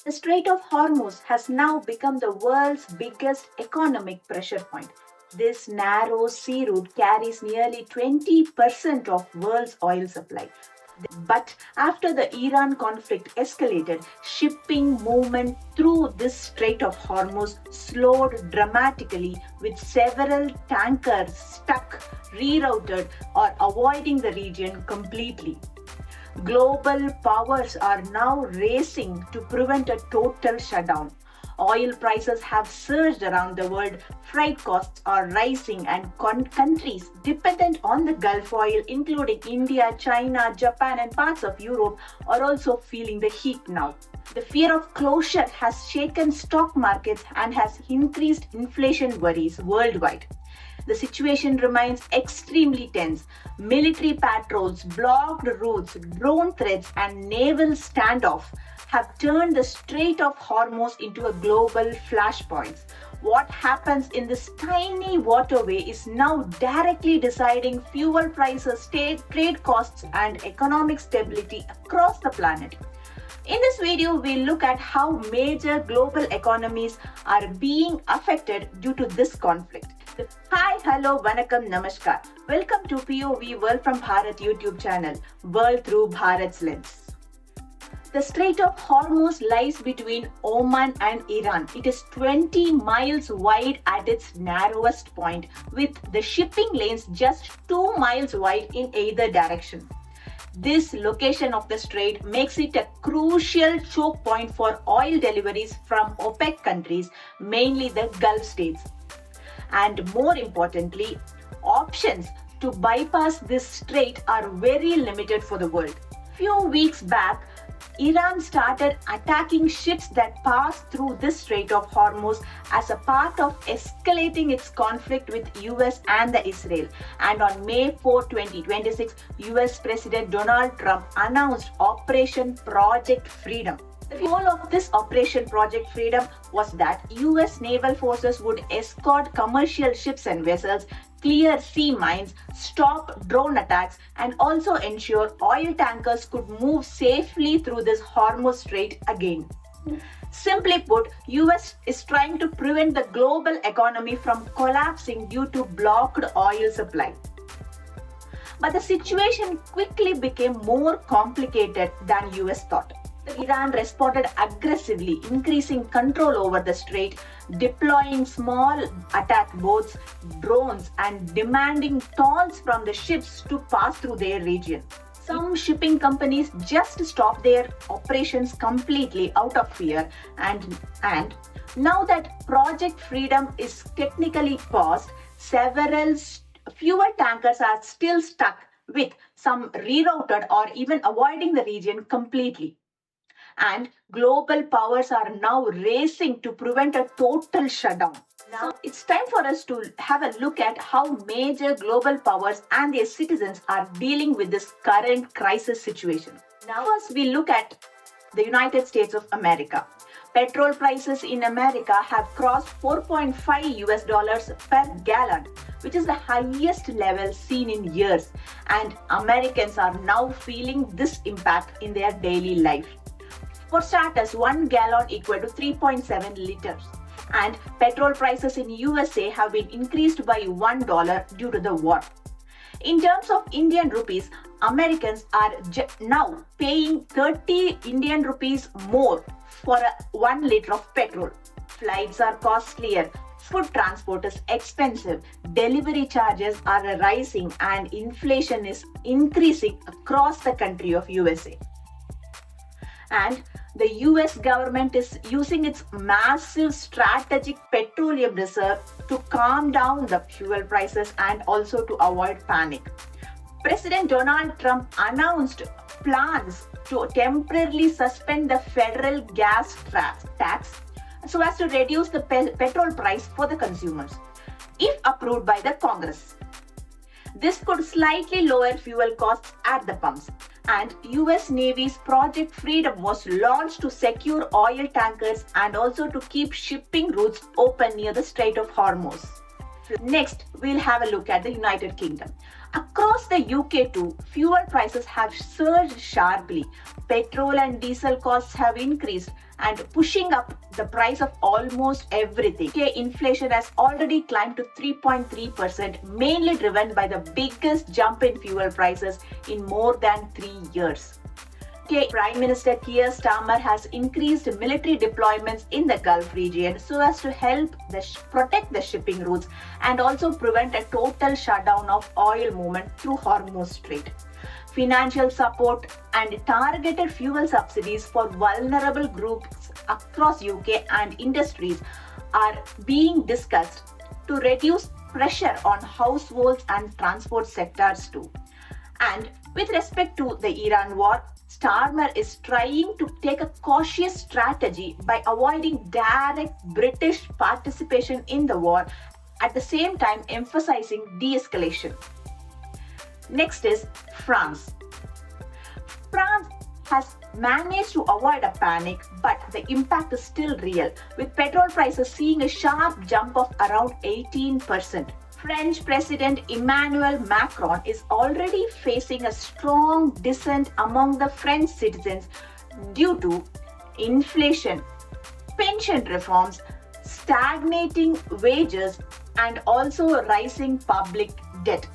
The Strait of Hormuz has now become the world's biggest economic pressure point. This narrow sea route carries nearly 20% of world's oil supply. But after the Iran conflict escalated, shipping movement through this Strait of Hormuz slowed dramatically, with several tankers stuck, rerouted, or avoiding the region completely. Global powers are now racing to prevent a total shutdown. Oil prices have surged around the world, freight costs are rising, and countries dependent on the Gulf oil, including India, China, Japan, and parts of Europe, are also feeling the heat now. The fear of closure has shaken stock markets and has increased inflation worries worldwide. The situation remains extremely tense. Military patrols, blocked routes, drone threats, and naval standoff have turned the Strait of Hormuz into a global flashpoint. What happens in this tiny waterway is now directly deciding fuel prices, trade costs, and economic stability across the planet. In this video, we'll look at how major global economies are being affected due to this conflict. Hi, hello, vanakkam, namaskar. Welcome to POV World from Bharat YouTube channel, World Through Bharat's Lens. The Strait of Hormuz lies between Oman and Iran. It is 20 miles wide at its narrowest point, with the shipping lanes just 2 miles wide in either direction. This location of the strait makes it a crucial choke point for oil deliveries from OPEC countries, mainly the Gulf states. And more importantly, options to bypass this strait are very limited for the world. Few weeks back, Iran started attacking ships that pass through this Strait of Hormuz as a part of escalating its conflict with US and the Israel. And on May 4, 2026, US President Donald Trump announced Operation Project Freedom. The goal of this Operation Project Freedom was that US naval forces would escort commercial ships and vessels, clear sea mines, stop drone attacks, and also ensure oil tankers could move safely through this Hormuz Strait again. Simply put, US is trying to prevent the global economy from collapsing due to blocked oil supply. But the situation quickly became more complicated than US thought. Iran responded aggressively, increasing control over the strait, deploying small attack boats, drones, and demanding tolls from the ships to pass through their region. Some shipping companies just stopped their operations completely out of fear, and now that Project Freedom is technically paused, several fuel tankers are still stuck, with some rerouted or even avoiding the region completely. And global powers are now racing to prevent a total shutdown. Now, it's time for us to have a look at how major global powers and their citizens are dealing with this current crisis situation. Now, first we look at the United States of America. Petrol prices in America have crossed 4.5 US dollars per gallon, which is the highest level seen in years. And Americans are now feeling this impact in their daily life. For starters, 1 gallon equal to 3.7 liters. And petrol prices in USA have been increased by $1 due to the war. In terms of Indian rupees, Americans are now paying 30 Indian rupees more for 1 liter of petrol. Flights are costlier, food transport is expensive, delivery charges are rising, and inflation is increasing across the country of USA. And the US government is using its massive strategic petroleum reserve to calm down the fuel prices and also to avoid panic. President Donald Trump announced plans to temporarily suspend the federal gas tax so as to reduce the petrol price for the consumers, if approved by the Congress. This could slightly lower fuel costs at the pumps. And US Navy's Project Freedom was launched to secure oil tankers and also to keep shipping routes open near the Strait of Hormuz. Next, we'll have a look at the United Kingdom. Across the UK too, fuel prices have surged sharply. Petrol and diesel costs have increased and pushing up the price of almost everything. UK inflation has already climbed to 3.3%, mainly driven by the biggest jump in fuel prices in more than 3 years. Prime Minister Keir Starmer has increased military deployments in the Gulf region so as to help protect the shipping routes and also prevent a total shutdown of oil movement through Hormuz Strait. Financial support and targeted fuel subsidies for vulnerable groups across UK and industries are being discussed to reduce pressure on households and transport sectors too. And with respect to the Iran war, Starmer is trying to take a cautious strategy by avoiding direct British participation in the war, at the same time emphasizing de-escalation. Next is France. France has managed to avoid a panic, but the impact is still real, with petrol prices seeing a sharp jump of around 18%. French President Emmanuel Macron is already facing a strong dissent among the French citizens due to inflation, pension reforms, stagnating wages, and also rising public debt.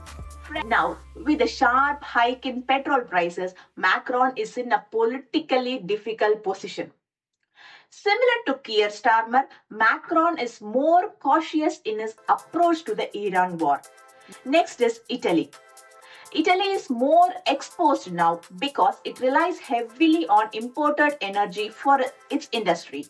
Now, with a sharp hike in petrol prices, Macron is in a politically difficult position. Similar to Keir Starmer, Macron is more cautious in his approach to the Iran war. Next is Italy. Italy is more exposed now because it relies heavily on imported energy for its industry.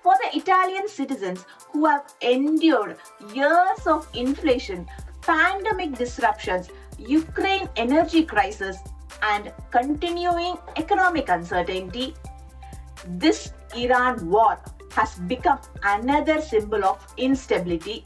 For the Italian citizens who have endured years of inflation, pandemic disruptions, Ukraine energy crisis, and continuing economic uncertainty, this Iran war has become another symbol of instability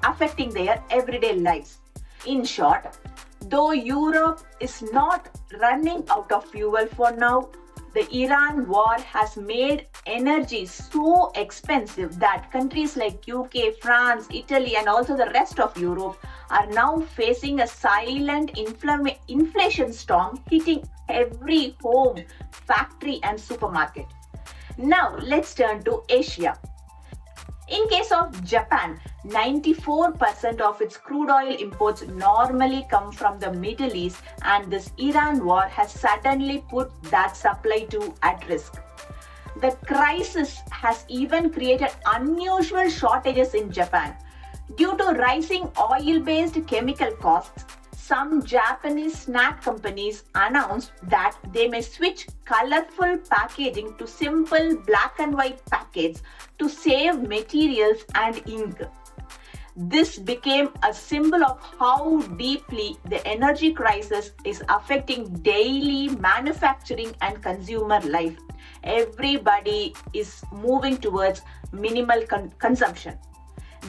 affecting their everyday lives. In short, though Europe is not running out of fuel for now, the Iran war has made energy so expensive that countries like UK, France, Italy, and also the rest of Europe are now facing a silent inflation storm hitting every home, factory, and supermarket. Now let's turn to Asia. In case of Japan, 94% of its crude oil imports normally come from the Middle East, and this Iran war has suddenly put that supply too at risk. The crisis has even created unusual shortages in Japan. Due to rising oil-based chemical costs, some Japanese snack companies announced that they may switch colorful packaging to simple black and white packets to save materials and ink. This became a symbol of how deeply the energy crisis is affecting daily manufacturing and consumer life. Everybody is moving towards minimal consumption.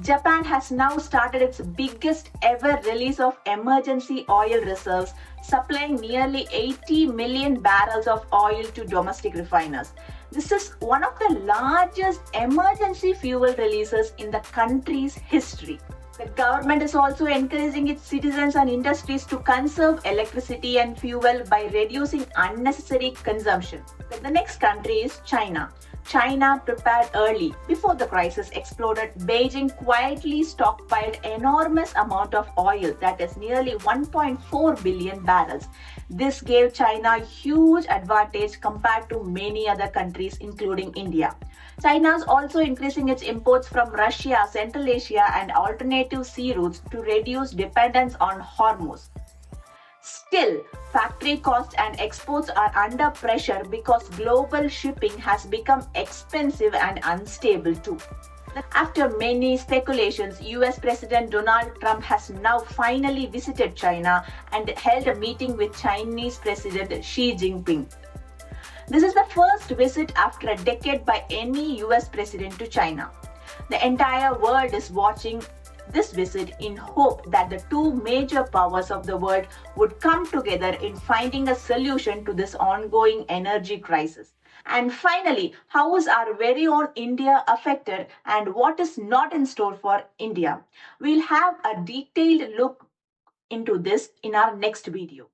Japan has now started its biggest ever release of emergency oil reserves, supplying nearly 80 million barrels of oil to domestic refiners. This is one of the largest emergency fuel releases in the country's history. The government is also encouraging its citizens and industries to conserve electricity and fuel by reducing unnecessary consumption. The next country is China. China prepared early. Before the crisis exploded, Beijing quietly stockpiled enormous amount of oil, that is nearly 1.4 billion barrels. This gave China huge advantage compared to many other countries including India. China is also increasing its imports from Russia, Central Asia and alternative sea routes to reduce dependence on Hormuz. Still, factory costs and exports are under pressure because global shipping has become expensive and unstable too. After many speculations, US President Donald Trump has now finally visited China and held a meeting with Chinese President Xi Jinping. This is the first visit after a decade by any US president to China. The entire world is watching this visit in hope that the two major powers of the world would come together in finding a solution to this ongoing energy crisis. And finally, how is our very own India affected and what is not in store for India? We'll have a detailed look into this in our next video.